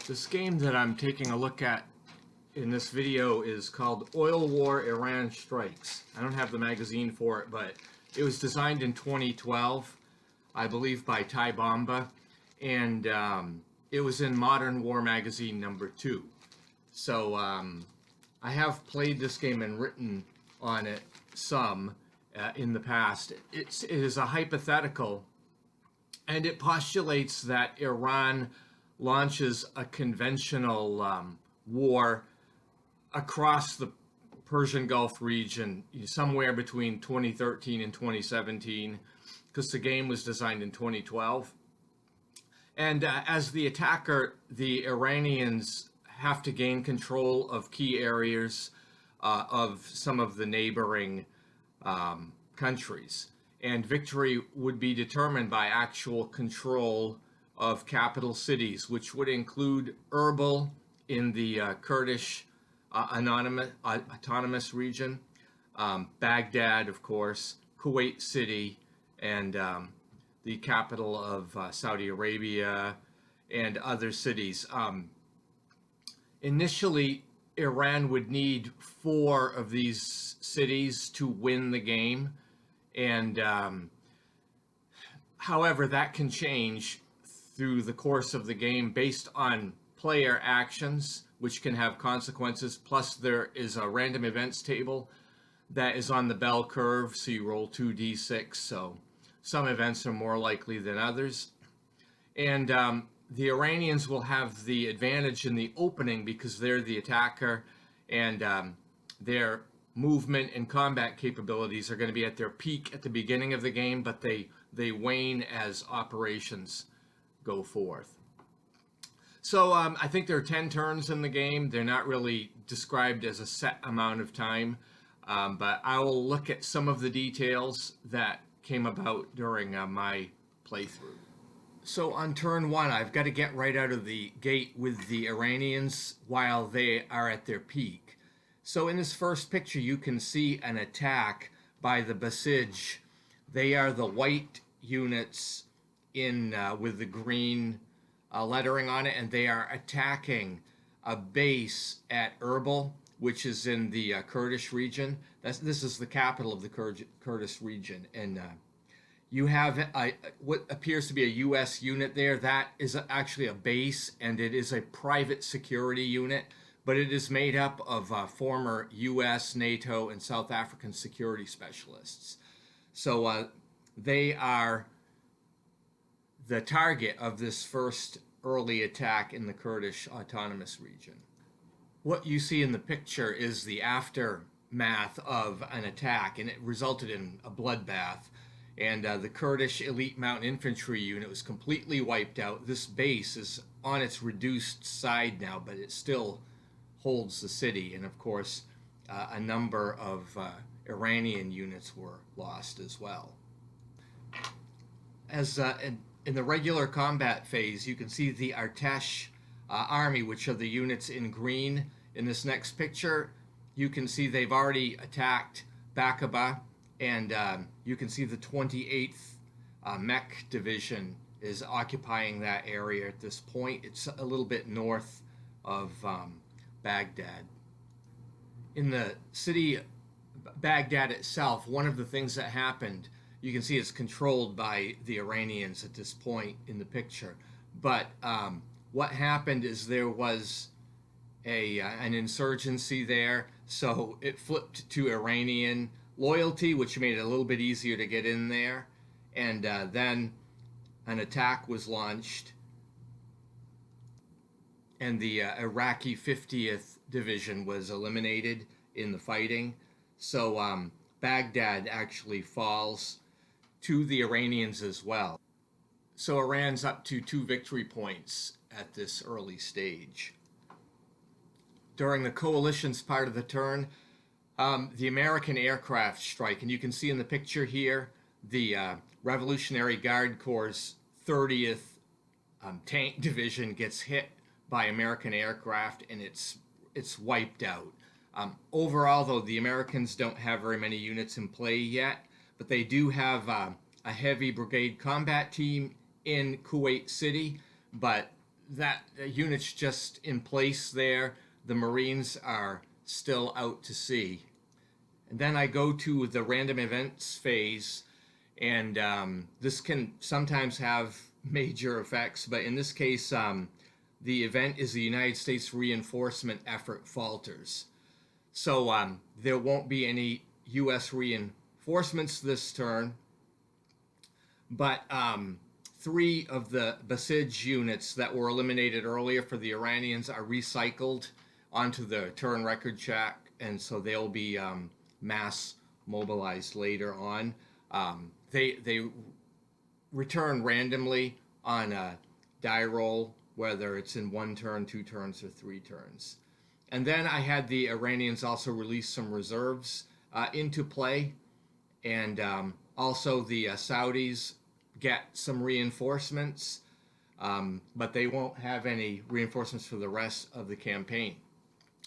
This game that I'm taking a look at in this video is called Oil War Iran Strikes. I don't have the magazine for it, but it was designed in 2012, I believe, by Ty Bomba, and it was in Modern War Magazine #2. So I have played this game and written on it some in the past. It is a hypothetical, and it postulates that Iran launches a conventional war across the Persian Gulf region somewhere between 2013 and 2017, because the game was designed in 2012. And as the attacker, the Iranians have to gain control of key areas of some of the neighboring countries. And victory would be determined by actual control of capital cities, which would include Erbil in the Kurdish autonomous region, Baghdad, of course, Kuwait City, and the capital of Saudi Arabia, and other cities. Initially, Iran would need 4 of these cities to win the game, and however, that can change through the course of the game based on player actions, which can have consequences. Plus, there is a random events table that is on the bell curve, so you roll 2d6, so some events are more likely than others. And the Iranians will have the advantage in the opening because they're the attacker, and their movement and combat capabilities are going to be at their peak at the beginning of the game, but they wane as operations go forth. So I think there are 10 turns in the game. They're not really described as a set amount of time, but I will look at some of the details that came about during my playthrough. So on turn 1, I've got to get right out of the gate with the Iranians while they are at their peak. So in this first picture, you can see an attack by the Basij. They are the white units in with the green lettering on it, and they are attacking a base at Erbil, which is in the Kurdish region. This is the capital of the Kurdish region, and you have what appears to be a U.S. unit there. That is actually a base, and it is a private security unit, but it is made up of former U.S., NATO, and South African security specialists. So they are the target of this first early attack in the Kurdish autonomous region. What you see in the picture is the aftermath of an attack, and it resulted in a bloodbath. And the Kurdish elite mountain infantry unit was completely wiped out. This base is on its reduced side now, but it still holds the city. And of course, a number of Iranian units were lost as well. As in the regular combat phase, you can see the Artesh army, which are the units in green. In this next picture, you can see they've already attacked Baqaba, and you can see the 28th Mech Division is occupying that area at this point. It's a little bit north of Baghdad. In the city Baghdad itself, one of the things that happened, you can see it's controlled by the Iranians at this point in the picture. But what happened is there was an insurgency there, so it flipped to Iranian loyalty, which made it a little bit easier to get in there. And then an attack was launched, and the Iraqi 50th Division was eliminated in the fighting. So Baghdad actually falls to the Iranians as well. So Iran's up to 2 victory points at this early stage. During the coalition's part of the turn, the American aircraft strike, and you can see in the picture here, the Revolutionary Guard Corps' 30th Tank Division gets hit by American aircraft, and it's wiped out. Overall, though, the Americans don't have very many units in play yet, but they do have a heavy brigade combat team in Kuwait City, but that unit's just in place there. The Marines are still out to sea. And then I go to the random events phase, and this can sometimes have major effects, but in this case, the event is the United States reinforcement effort falters. So there won't be any U.S. reinforcements this turn, but 3 of the Basij units that were eliminated earlier for the Iranians are recycled onto the turn record track, and so they'll be mass mobilized later on. They return randomly on a die roll, whether it's in 1 turn, 2 turns, or 3 turns. And then I had the Iranians also release some reserves into play, and also the Saudis get some reinforcements, but they won't have any reinforcements for the rest of the campaign.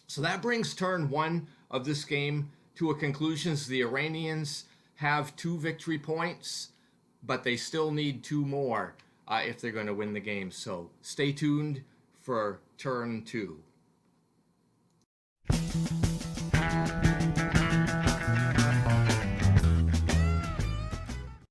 So that brings turn 1 of this game to a conclusion. The Iranians have 2 victory points, but they still need 2 more if they're going to win the game. So stay tuned for turn 2.